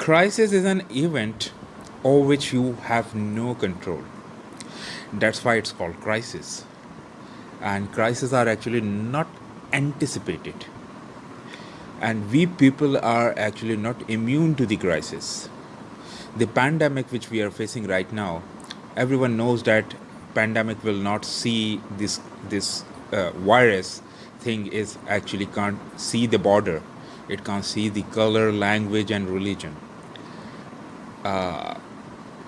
Crisis is an event over which you have no control. That's why it's called crisis. And crises are actually not anticipated. And we people are actually not immune to the crisis. The pandemic which we are facing right now, everyone knows that pandemic will not see this virus thing is actually can't see the border. It can't see the color, language, and religion.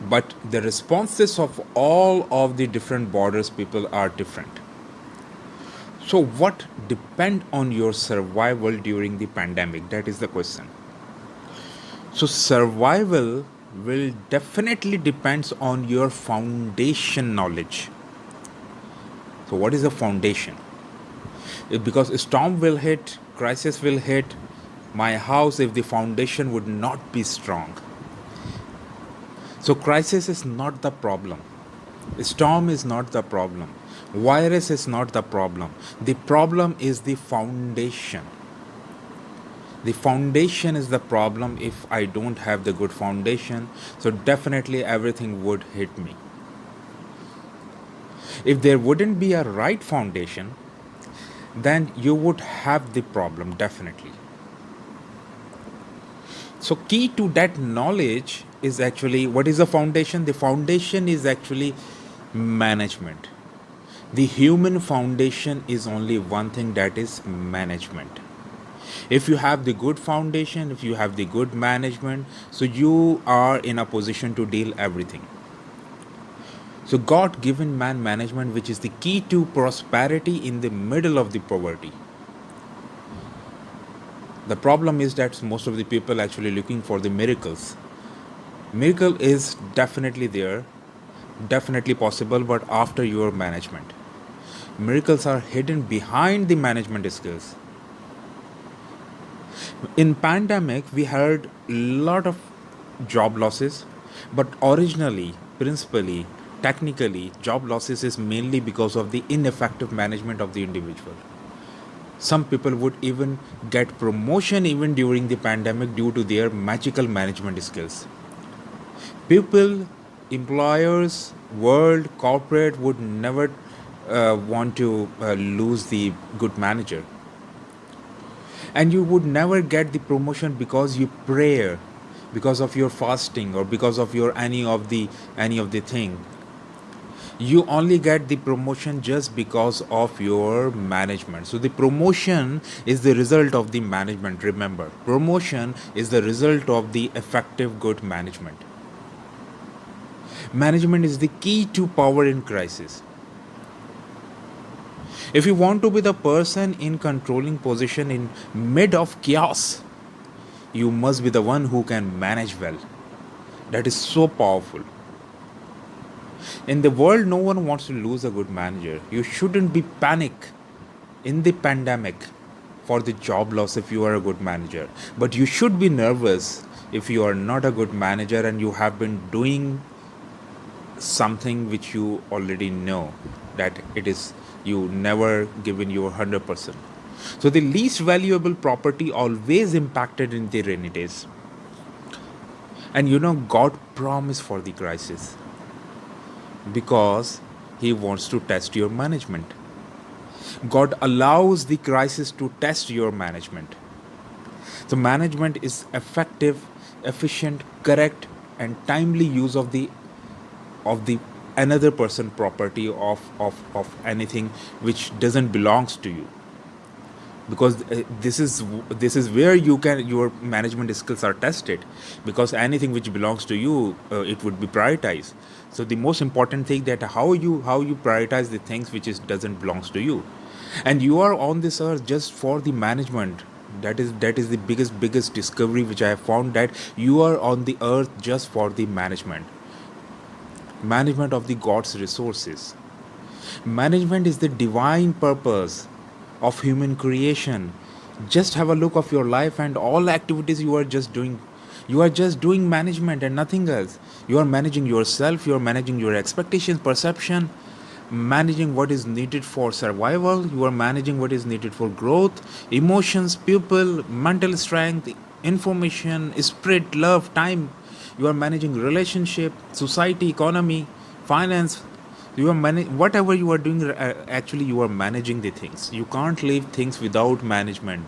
But the responses of all of the different borders people are different. So what depend on your survival during the pandemic? That is the question. So survival will definitely depends on your foundation knowledge. So what is the foundation? Because a storm will hit, crisis will hit my house if the foundation would not be strong. So crisis is not the problem. Storm is not the problem. Virus is not the problem. The problem is the foundation. The foundation is the problem. If I don't have the good foundation, so definitely everything would hit me. If there wouldn't be a right foundation, then you would have the problem definitely. So key to that knowledge is actually, what is the foundation? The foundation is actually management. The human foundation is only one thing, that is management. If you have the good foundation, if you have the good management, so you are in a position to deal everything. So God given man management, which is the key to prosperity in the middle of the poverty. The problem is that most of the people actually looking for the miracles. Miracle is definitely there, definitely possible, but after your management. Miracles are hidden behind the management skills. In pandemic, we heard a lot of job losses, but originally, principally, technically, job losses is mainly because of the ineffective management of the individual. Some people would even get promotion even during the pandemic due to their magical management skills. People, employers, world, corporate would never want to lose the good manager. And you would never get the promotion because you pray, because of your fasting, or because of your any of the thing. You only get the promotion just because of your management. So the promotion is the result of the management. Remember, promotion is the result of the effective good management. Management is the key to power in crisis. If you want to be the person in controlling position in mid of chaos, you must be the one who can manage well. That is so powerful. In the world, no one wants to lose a good manager. You shouldn't be panic in the pandemic for the job loss if you are a good manager. But you should be nervous if you are not a good manager and you have been doing something which you already know that it is you never given your 100%. So the least valuable property always impacted in the rainy days. And God promised for the crisis because he wants to test your management. God allows the crisis to test your management. So management is effective, efficient, correct, and timely use of the another person property of anything which doesn't belongs to you, because this is where your management skills are tested, because anything which belongs to you, it would be prioritized. So the most important thing that how you prioritize the things which is doesn't belongs to you, and you are on this earth just for the management. That is the biggest discovery which I have found, that you are on the earth just for the management of the God's resources. Management is the divine purpose of human creation. Just have a look of your life and all activities you are just doing. You are just doing management and nothing else. You are managing yourself, you are managing your expectations, perception, managing what is needed for survival, you are managing what is needed for growth, emotions, people, mental strength, information, spirit, love, time. You are managing relationship, society, economy, finance. You are whatever you are doing. Actually, you are managing the things. You can't leave things without management.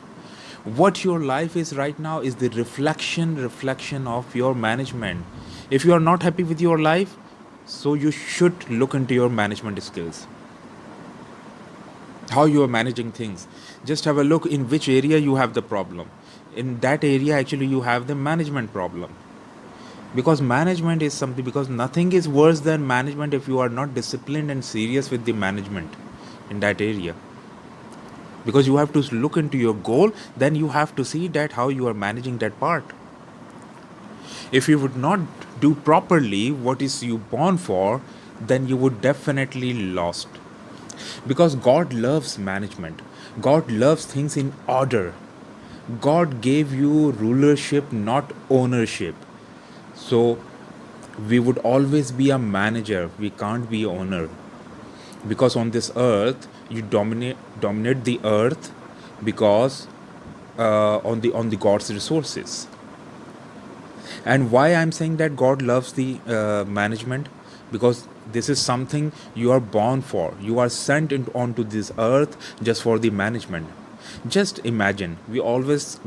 What your life is right now is the reflection of your management. If you are not happy with your life, so you should look into your management skills, how you are managing things. Just have a look in which area you have the problem. In that area, actually, you have the management problem. Because management is something, because nothing is worse than management if you are not disciplined and serious with the management in that area. Because you have to look into your goal, then you have to see that how you are managing that part. If you would not do properly what is you born for, then you would definitely lost. Because God loves management, God loves things in order. God gave you rulership, not ownership. So we would always be a manager, we can't be owner. Because on this earth you dominate the earth, because on the God's resources. And why I'm saying that God loves the management, because this is something you are born for. You are sent onto this earth just for the management. Just imagine, we always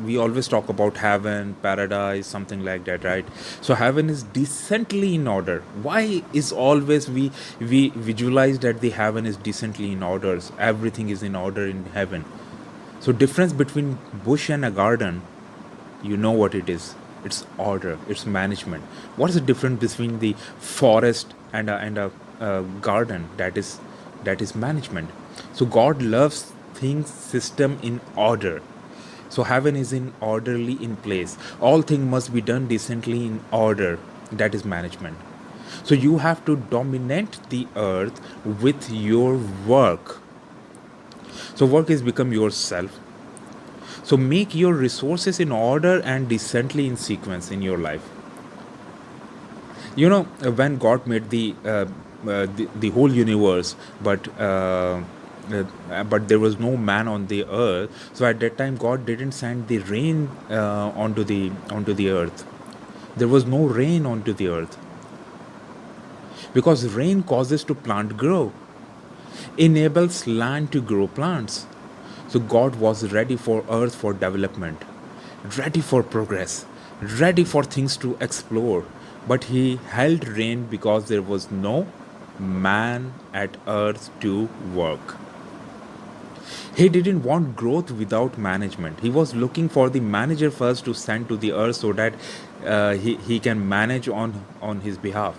talk about heaven, paradise, something like that, right? So heaven is decently in order. Why is always we visualize that the heaven is decently in orders, everything is in order in heaven? So difference between bush and a garden, you know what it is. It's order, it's management. What is the difference between the forest and a garden? That is management. So God loves things system in order. So heaven is in orderly in place, all things must be done decently in order. That is management. So you have to dominate the earth with your work. So work is become yourself. So make your resources in order and decently in sequence in your life. When God made the whole universe, but there was no man on the earth. So at that time, God didn't send the rain onto the earth. There was no rain onto the earth, because rain causes to plant grow, enables land to grow plants. So God was ready for earth for development, ready for progress, ready for things to explore. But he held rain because there was no man at earth to work. He didn't want growth without management. He was looking for the manager first to send to the earth so that he can manage on his behalf.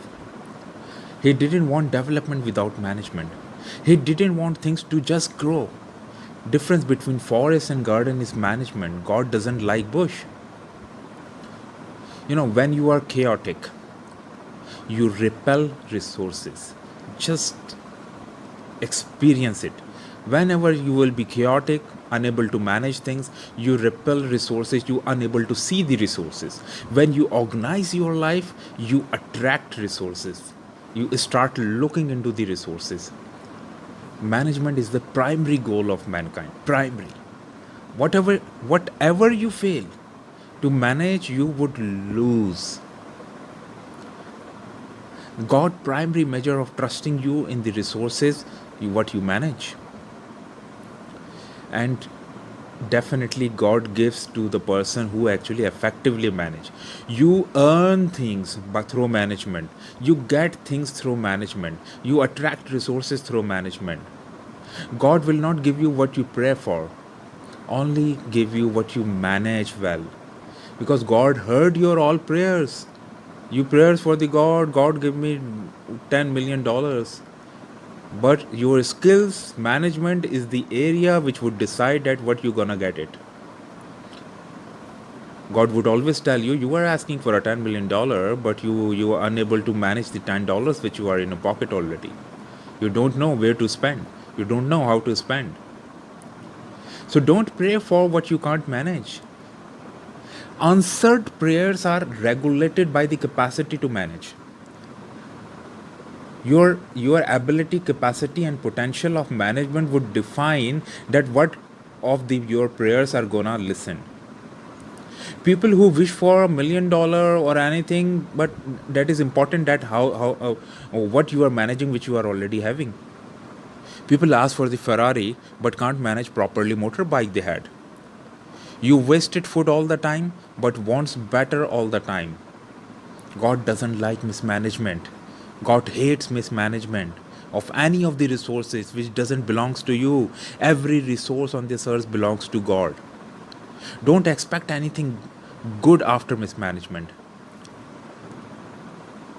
He didn't want development without management. He didn't want things to just grow. Difference between forest and garden is management. God doesn't like bush. When you are chaotic, you repel resources. Just experience it. Whenever you will be chaotic, unable to manage things, you repel resources, you unable to see the resources. When you organize your life, you attract resources. You start looking into the resources. Management is the primary goal of mankind. Primary. Whatever you fail to manage, you would lose. God primary measure of trusting you in the resources, what you manage. And definitely God gives to the person who actually effectively manage. You earn things but through management. You get things through management. You attract resources through management. God will not give you what you pray for, only give you what you manage well. Because God heard your all prayers. You prayers for the God give me $10 million. But your skills management is the area which would decide that what you're gonna get it. God would always tell you, you are asking for a $10 million, but you are unable to manage the $10 which you are in a pocket already. You don't know where to spend. You don't know how to spend. So don't pray for what you can't manage. Answered prayers are regulated by the capacity to manage. Your ability, capacity, and potential of management would define that what of your prayers are gonna listen. People who wish for $1 million or anything, but that is important that how what you are managing, which you are already having. People ask for the Ferrari but can't manage properly motorbike they had. You wasted food all the time but wants better all the time. God doesn't like mismanagement. God hates mismanagement of any of the resources which doesn't belongs to you. Every resource on this earth belongs to God. Don't expect anything good after mismanagement.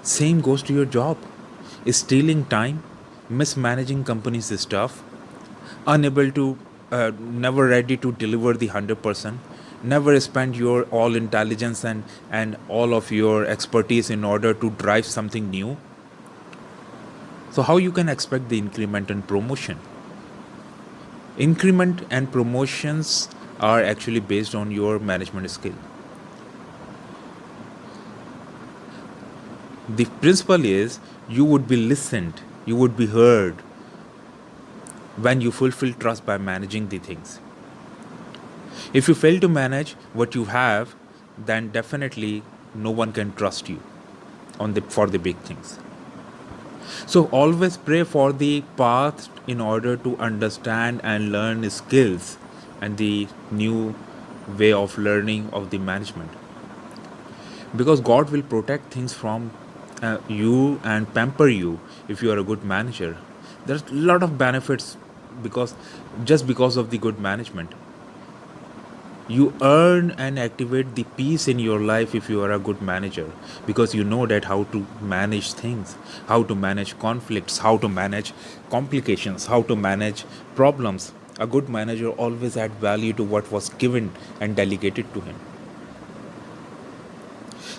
Same goes to your job. Stealing time, mismanaging company's stuff, unable to, never ready to deliver the 100%, never spend your all intelligence and all of your expertise in order to drive something new. So how you can expect the increment and promotion? Increment and promotions are actually based on your management skill. The principle is you would be listened, you would be heard when you fulfill trust by managing the things. If you fail to manage what you have, then definitely no one can trust you for the big things. So always pray for the path in order to understand and learn skills and the new way of learning of the management. Because God will protect things from you and pamper you if you are a good manager. There's a lot of benefits because just because of the good management. You earn and activate the peace in your life if you are a good manager, because you know that how to manage things, how to manage conflicts, how to manage complications, how to manage problems. A good manager always add value to what was given and delegated to him.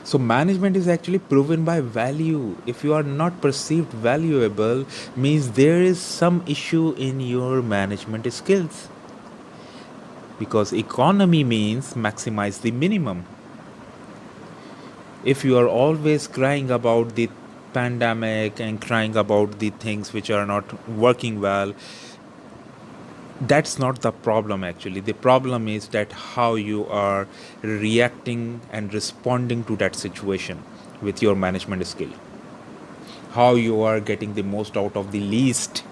So management is actually proven by value. If you are not perceived valuable, means there is some issue in your management skills. Because economy means maximize the minimum. If you are always crying about the pandemic and crying about the things which are not working well, that's not the problem actually. The problem is that how you are reacting and responding to that situation with your management skill. How you are getting the most out of the least